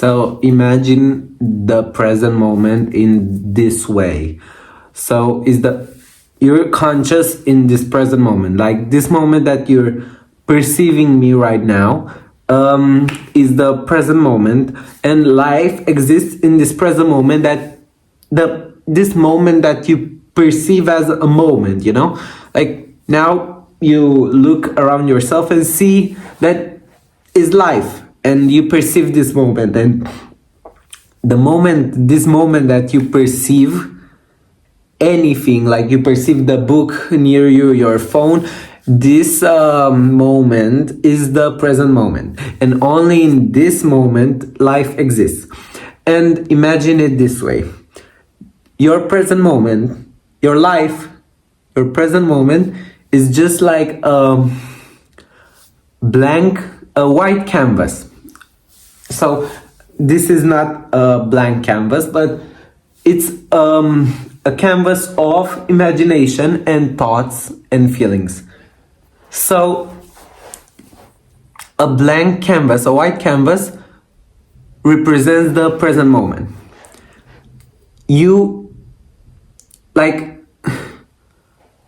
So imagine the present moment in this way. So you're conscious in this present moment, like this moment that you're perceiving me right now, is the present moment, and life exists in this present moment, that this moment that you perceive as a moment, like now you look around yourself and see that is life, and you perceive this moment, and this moment that you perceive anything, like you perceive the book near you, your phone, this moment is the present moment, and only in this moment life exists. And imagine it this way: your present moment, your life, your present moment is just like a white canvas. So this is not a blank canvas, but it's a canvas of imagination and thoughts and feelings. So a blank canvas, a white canvas, represents the present moment. You, like,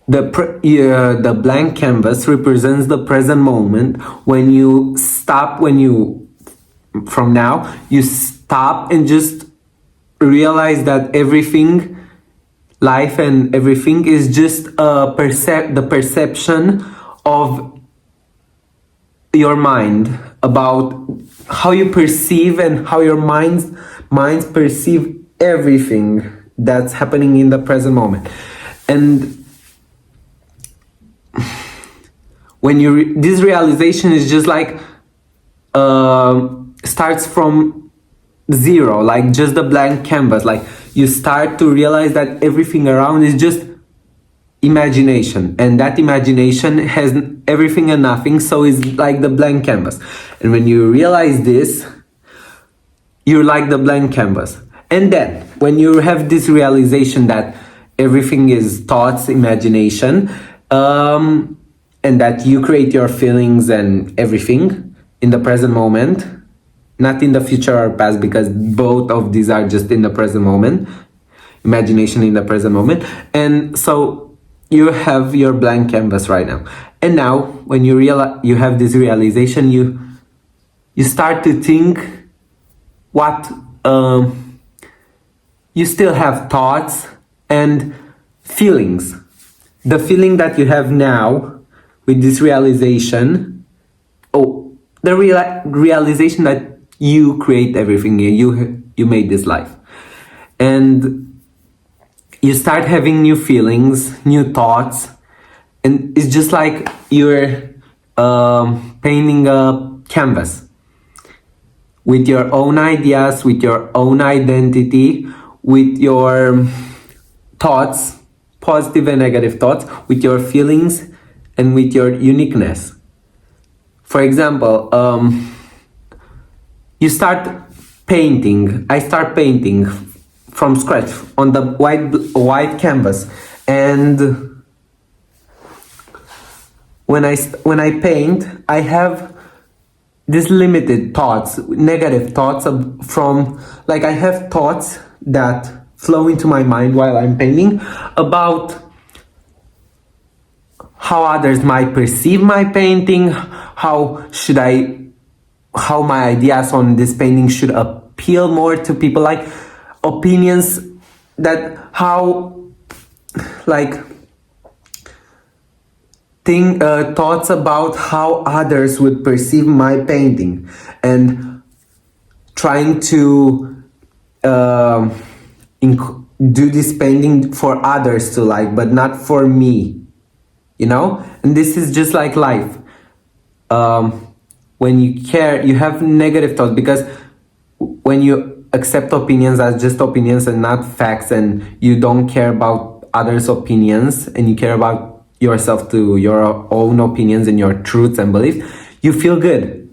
the blank canvas represents the present moment. From now you stop and just realize that life and everything is just the perception of your mind, about how you perceive and how your minds perceive everything that's happening in the present moment. And when this realization is just like starts from zero, like just the blank canvas, like you start to realize that everything around is just imagination, and that imagination has everything and nothing, so it's like the blank canvas. And when you realize this, you're like the blank canvas. And then when you have this realization that everything is thoughts, imagination, and that you create your feelings and everything in the present moment, not in the future or past, because both of these are just in the present moment, imagination in the present moment. And so you have your blank canvas right now. And now when you have this realization, you start to think what you still have thoughts and feelings. The feeling that you have now with this realization, the realization that you create everything, you made this life, and you start having new feelings, new thoughts, and it's just like you're painting a canvas with your own ideas, with your own identity, with your thoughts, positive and negative thoughts, with your feelings, and with your uniqueness. For example, you start painting. I start painting from scratch on the white canvas, and when I paint, I have these limited thoughts, negative thoughts I have thoughts that flow into my mind while I'm painting about how others might perceive my painting, how my ideas on this painting should appeal more to people, like opinions that thoughts about how others would perceive my painting, and trying to do this painting for others to like, but not for me, and this is just like life. When you care, you have negative thoughts, because when you accept opinions as just opinions and not facts, and you don't care about others' opinions, and you care about yourself to your own opinions and your truths and beliefs, you feel good.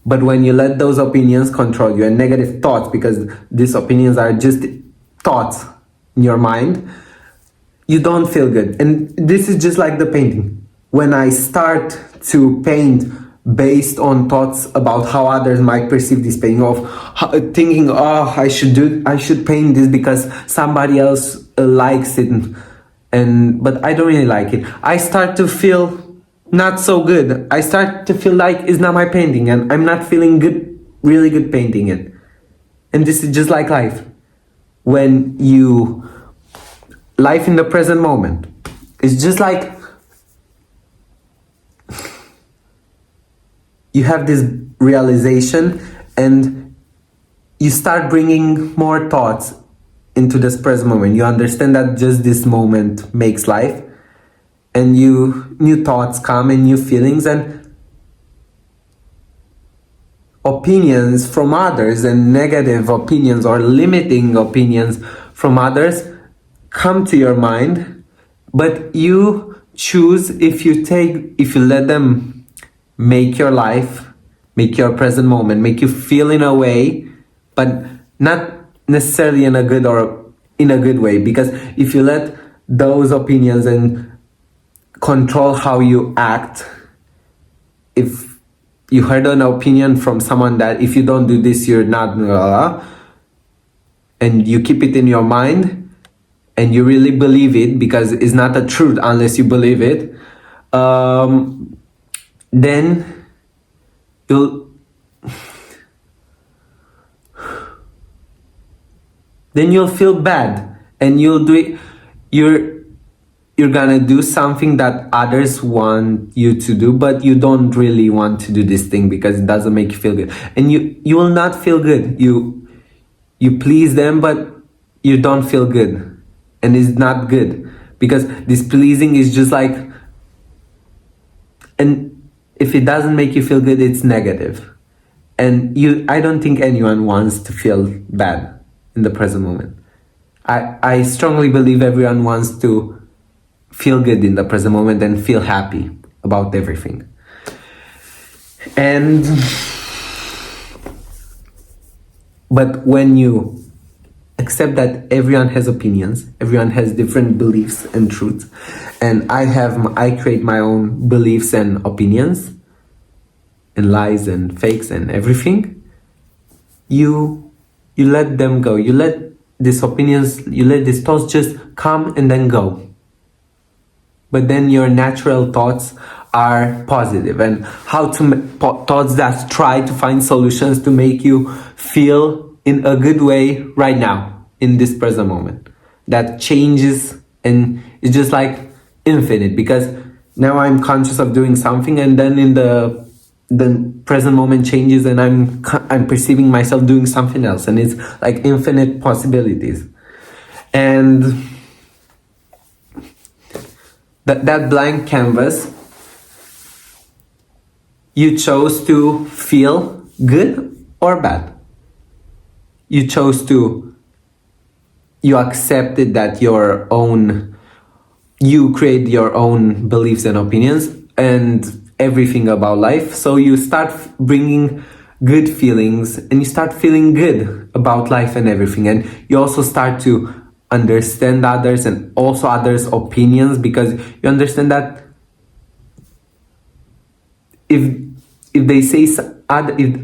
But when you let those opinions control you, and negative thoughts, because these opinions are just thoughts in your mind, you don't feel good. And this is just like the painting. When I start to paint based on thoughts about how others might perceive this pain, of thinking, oh, I should paint this because somebody else likes it, and but I don't really like it. I start to feel not so good. I start to feel like it's not my painting, and I'm not feeling good, really good painting it. And this is just like life. When you life in the present moment, it's just like you have this realization and you start bringing more thoughts into this present moment. You understand that just this moment makes life, and new thoughts come and new feelings and opinions from others, and negative opinions or limiting opinions from others come to your mind, but you choose if you let them make your life, make your present moment, make you feel in a way, but not necessarily in a good way. Because if you let those opinions and control how you act, if you heard an opinion from someone that if you don't do this, you're not, and you keep it in your mind, and you really believe it because it's not a truth unless you believe it, then you'll feel bad, and you'll do it. You're gonna do something that others want you to do, but you don't really want to do this thing because it doesn't make you feel good, and you will not feel good. You please them, but you don't feel good, and it's not good, because this pleasing is just like, and if it doesn't make you feel good, it's negative. And I don't think anyone wants to feel bad in the present moment. I strongly believe everyone wants to feel good in the present moment and feel happy about everything. But when you accept that everyone has opinions, everyone has different beliefs and truths, and I create my own beliefs and opinions and lies and fakes and everything, you let them go. You let these opinions, you let these thoughts just come and then go. But then your natural thoughts are positive, and thoughts that try to find solutions to make you feel in a good way right now, in this present moment. That changes, and it's just like infinite, because now I'm conscious of doing something, and then in the present moment changes, and I'm perceiving myself doing something else, and it's like infinite possibilities. And that blank canvas, you chose to feel good or bad. You accepted that you create your own beliefs and opinions and everything about life. So you start bringing good feelings, and you start feeling good about life and everything. And you also start to understand others and also others' opinions, because you understand that if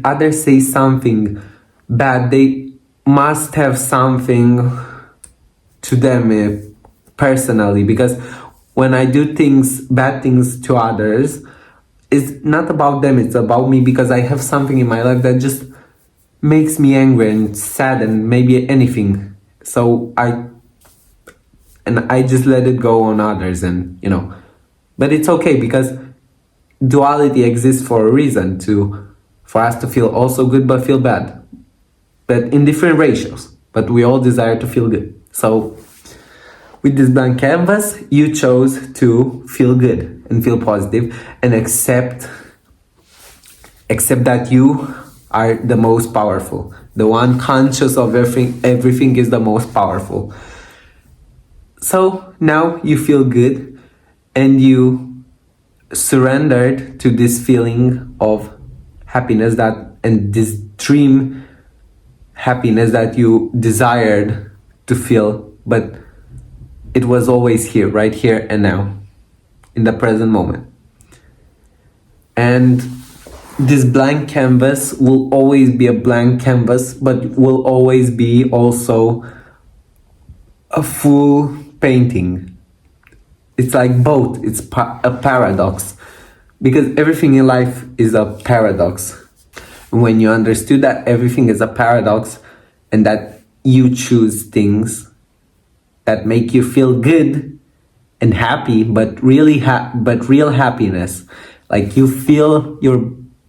others say something bad, they must have something to them personally. Because when I do bad things to others, it's not about them, it's about me, because I have something in my life that just makes me angry and sad and maybe anything. So I just let it go on others, and but it's okay, because duality exists for a reason, for us to feel also good but feel bad, but in different ratios, but we all desire to feel good. So with this blank canvas, you chose to feel good and feel positive, and accept that you are the most powerful. The one conscious of everything is the most powerful. So now you feel good, and you surrendered to this feeling of happiness, and this dream happiness that you desired to feel, but it was always here, right here and now, in the present moment. And this blank canvas will always be a blank canvas, but will always be also a full painting. It's like both. It's a paradox, because everything in life is a paradox. When you understood that everything is a paradox, and that you choose things that make you feel good and happy, but really but real happiness, like you feel your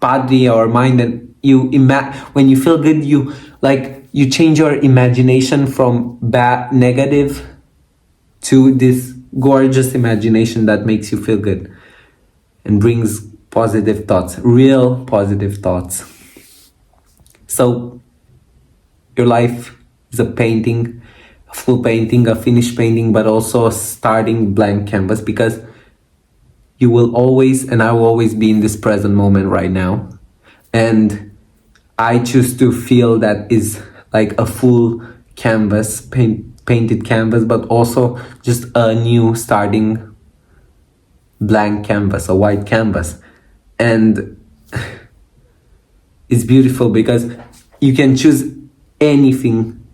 body or mind, and when you feel good, you change your imagination from bad negative to this gorgeous imagination that makes you feel good and brings positive thoughts, real positive thoughts. So your life is a painting, a full painting, a finished painting, but also a starting blank canvas, because you will always, and I will always be in this present moment right now. And I choose to feel that is like a full canvas, painted canvas, but also just a new starting blank canvas, a white canvas. And it's beautiful because you can choose anything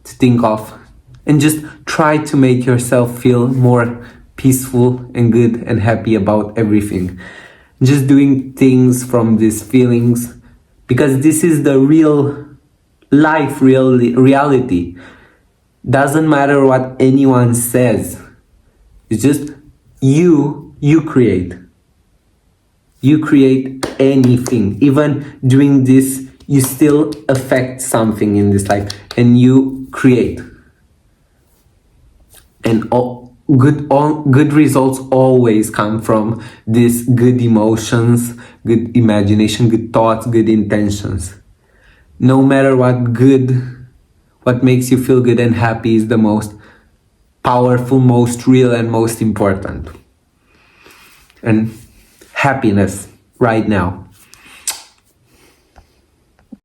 to think of and just try to make yourself feel more peaceful and good and happy about everything. Just doing things from these feelings, because this is the real life, reality. Doesn't matter what anyone says. It's just you create. You create anything. Even doing this, you still affect something in this life, and you create. And all good results always come from these good emotions, good imagination, good thoughts, good intentions. No matter what makes you feel good and happy is the most powerful, most real, and most important. And happiness right now.